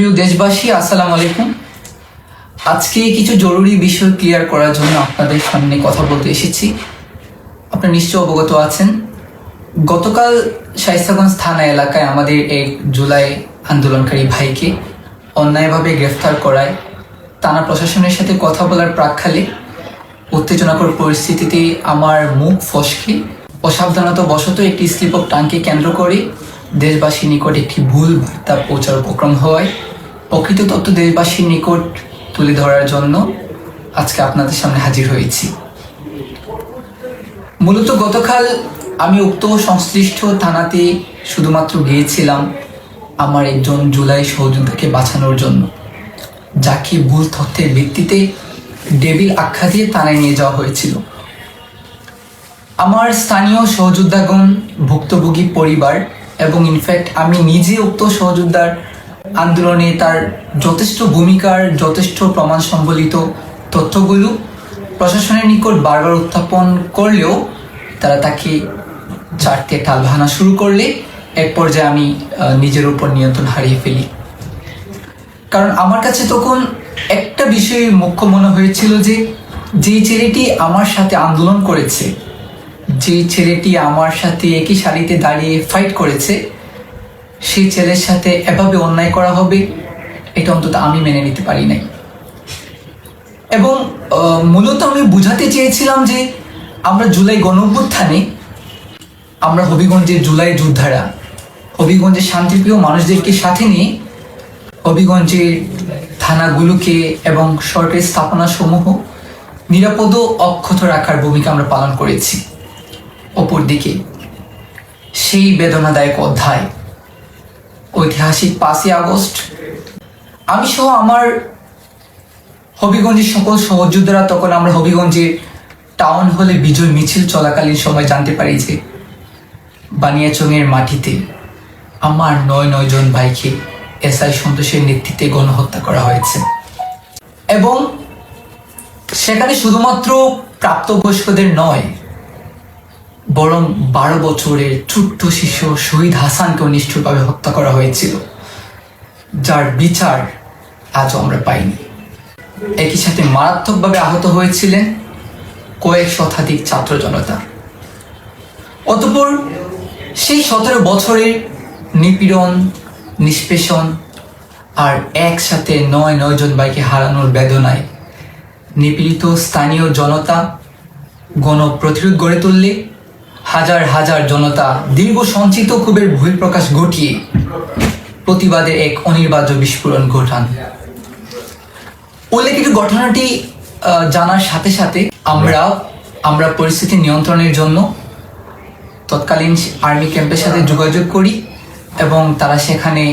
প্রিয় দেশবাসী, আসসালামু আলাইকুম। আজকে কিছু জরুরি বিষয় ক্লিয়ার করার জন্য আপনাদের সামনে কথা বলতে এসেছি। আপনারা নিশ্চয় অবগত আছেন, গতকাল শায়েস্তাগঞ্জ থানা এলাকায় আমাদের এক জুলাই আন্দোলনকারী ভাইকে অন্যায়ভাবে গ্রেফতার করায় থানা প্রশাসনের সাথে কথা বলার প্রাক্কালে উত্তেজনাকর পরিস্থিতিতে আমার মুখ ফসকে অসাবধানতা বশত একটি স্লিপ অফ টাংকে কেন্দ্র করে দেশবাসীর নিকট একটি ভুল বার্তা পৌঁছার উপক্রম হওয়ায় প্রকৃত তথ্য দেশবাসীর নিকট তুলে ধরার জন্য আজকে আপনাদের সামনে হাজির হয়েছি। মূলত গতকাল আমি উক্ত সংশ্লিষ্ট থানাতে শুধুমাত্র গিয়েছিলাম আমার একজন জুলাই সহযোদ্ধাকে বাঁচানোর জন্য, যাকে ভুল তথ্যের ভিত্তিতে ডেভিল আখ্যা দিয়ে থানায় নিয়ে যাওয়া হয়েছিল। আমার স্থানীয় সহযোদ্ধাগণ, ভুক্তভোগী পরিবার এবং ইনফ্যাক্ট আমি নিজে উক্ত সহযোদ্ধার আন্দোলনে তার যথেষ্ট ভূমিকার যথেষ্ট প্রমাণ সম্বলিত তথ্যগুলো প্রশাসনের নিকট বারবার উত্থাপন করলেও তারা তাকে ছাড়তে টালবাহানা শুরু করলে এক পর্যায়ে আমি নিজের উপর নিয়ন্ত্রণ হারিয়ে ফেলি। কারণ আমার কাছে তখন একটা বিষয় মুখ্য মনে হয়েছিল যে ছেলেটি আমার সাথে আন্দোলন করেছে, যে ছেলেটি আমার সাথে একই সারিতে দাঁড়িয়ে ফাইট করেছে, সেই ছেলের সাথে এভাবে অন্যায় করা হবে, এটা অন্তত আমি মেনে নিতে পারি নাই। এবং মূলত আমি বুঝাতে চেয়েছিলাম যে আমরা জুলাই গণঅভ্যুত্থানে আমরা হবিগঞ্জের জুলাই যোদ্ধারা, হবিগঞ্জের শান্তিপ্রিয় মানুষদেরকে সাথে নিয়ে হবিগঞ্জের থানাগুলোকে এবং সরকারি স্থাপনাসমূহ নিরাপদ ও অক্ষত রাখার ভূমিকা আমরা পালন করেছি। অপরদিকে সেই বেদনাদায়ক অধ্যায় ঐতিহাসিক 5ই আগস্ট আমি সহ আমার হবিগঞ্জের সকল সহযোদ্ধারা, তখন আমরা হবিগঞ্জের টাউন হলে বিজয় মিছিল চলাকালীন সময় জানতে পারি যে বানিয়াচংয়ের মাটিতে আমার 9 জন ভাইকে এসআই সন্তোষের নেতৃত্বে গণহত্যা করা হয়েছে। এবং সেখানে শুধুমাত্র প্রাপ্তবয়স্কদের নয়, বরং 12 বছরের ছোট্ট শিশু শহীদ হাসানকেও নিষ্ঠুরভাবে হত্যা করা হয়েছিল, যার বিচার আজও আমরা পাইনি। একই সাথে মারাত্মকভাবে আহত হয়েছিলেন কয়েক শতাধিক ছাত্র জনতা। অতঃপর সেই 17 বছরের নিপীড়ন, নিষ্পেষণ আর একসাথে 9 জন ভাইকে হারানোর বেদনায় নিপীড়িত স্থানীয় জনতা গণপ্রতিরোধ গড়ে তুললে হাজার হাজার জনতা দীর্ঘ সঞ্চিত ক্ষোভের বহিঃপ্রকাশ ঘটিয়ে প্রতিবাদের এক অনির্বাচ্য বিস্ফোরণ ঘটান। উল্লেখিত ঘটনাটি জানার সাথে সাথে আমরা পরিস্থিতি নিয়ন্ত্রণের জন্য তৎকালীন আর্মি ক্যাম্পের সাথে যোগাযোগ করি এবং তারা সেখানে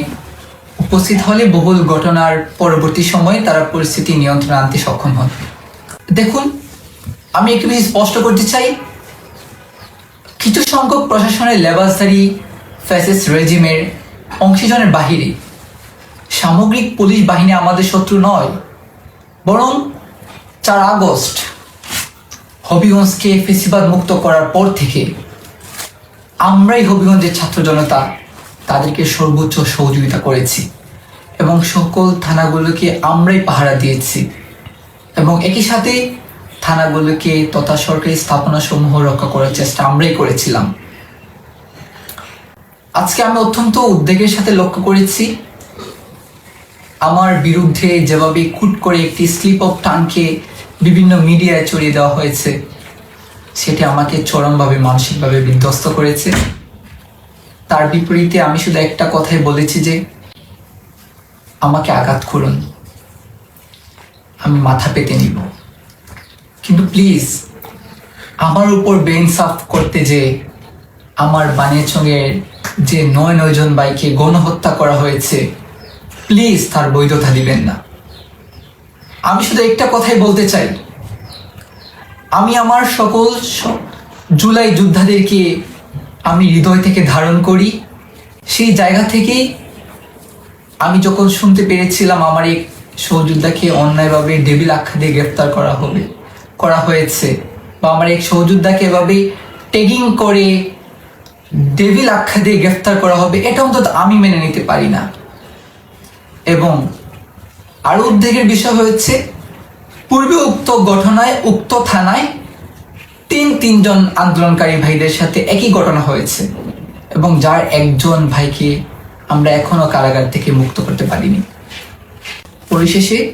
উপস্থিত হলে বহুল ঘটনার পরবর্তী সময়ে তারা পরিস্থিতি নিয়ন্ত্রণে আনতে সক্ষম হন। দেখুন, আমি একটু বেশি স্পষ্ট করতে চাই, কিছু সংখ্যক প্রশাসনের লেবাসধারী ফ্যাসিস্ট রেজিমের অংশীজনের বাহিরে সামগ্রিক পুলিশ বাহিনী আমাদের শত্রু নয়, বরং 4 আগস্ট হবিগঞ্জকে ফেসিবাদ মুক্ত করার পর থেকে আমরাই হবিগঞ্জের ছাত্র জনতা তাদেরকে সর্বোচ্চ সহযোগিতা করেছি এবং সকল থানাগুলোকে আমরাই পাহারা দিয়েছি এবং একই সাথে থানাগুলোকে তথা সরকারি স্থাপনাসমূহ রক্ষা করার চেষ্টা আমরাই করেছিলাম। আজকে আমি অত্যন্ত উদ্বেগের সাথে লক্ষ্য করেছি আমার বিরুদ্ধে যেভাবে কুট করে একটি স্লিপ অফ টাংকে বিভিন্ন মিডিয়ায় ছড়িয়ে দেওয়া হয়েছে, সেটি আমাকে চরমভাবে মানসিকভাবে বিধ্বস্ত করেছে। তার বিপরীতে আমি শুধু একটা কথাই বলেছি যে আমাকে আঘাত করুন, আমি মাথা পেতে নিব, কিন্তু প্লিজ আমার উপর বেইনসাফ করতে যে আমার বানিয়াচংয়ের যে 9 জন ভাইকে গণহত্যা করা হয়েছে, প্লিজ তার বৈধতা দিবেন না। আমি শুধু একটা কথাই বলতে চাই, আমি আমার সকল জুলাই যোদ্ধাদেরকে আমি হৃদয় থেকে ধারণ করি। সেই জায়গা থেকেই আমি যখন শুনতে পেরেছিলাম আমার এক সহযোদ্ধাকে অন্যায়ভাবে ডেভিল আখ্যা দিয়ে গ্রেফতার করা হয়েছে বা আমার এক সহযোদ্ধাকে এভাবে ট্যাগিং করে ডেভিল আখ্যা দিয়ে গ্রেফতার করা হবে, এটা অন্তত আমি মেনে নিতে পারি না। এবং আরো উদ্বেগের বিষয় হচ্ছে পূর্বে উক্ত ঘটনায় উক্ত থানায় তিনজন আন্দোলনকারী ভাইদের সাথে একই ঘটনা হয়েছে এবং যার একজন ভাইকে আমরা এখনো কারাগার থেকে মুক্ত করতে পারিনি। পরিশেষে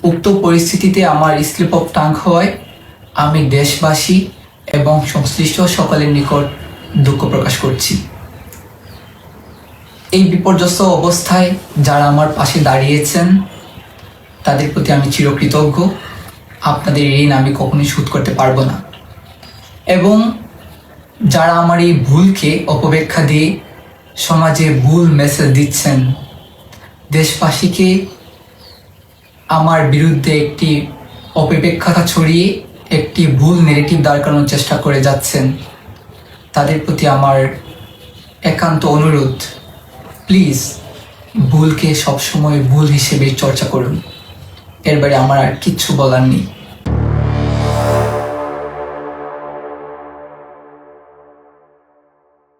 উক্ত পরিস্থিতিতে আমার স্লিপ অফ টাং হওয়ায় আমি দেশবাসী এবং সংশ্লিষ্ট সকলের নিকট দুঃখ প্রকাশ করছি। এই বিপর্যস্ত অবস্থায় যারা আমার পাশে দাঁড়িয়েছেন তাদের প্রতি আমি চিরকৃতজ্ঞ। আপনাদের ঋণ আমি কখনোই শোধ করতে পারবো না। এবং যারা আমার এই ভুলকে অপব্যাখ্যা দিয়ে সমাজে ভুল মেসেজ দিচ্ছেন, দেশবাসীকে আমার বিরুদ্ধে একটি অপব্যাখ্যা ছড়িয়ে একটি ভুল নেগেটিভ দাঁড় করানোর চেষ্টা করে যাচ্ছেন, তাদের প্রতি আমার একান্ত অনুরোধ, প্লিজ ভুলকে সবসময় ভুল হিসেবে চর্চা করুন। এর বাইরে আমার আর কিচ্ছু বলার নেই।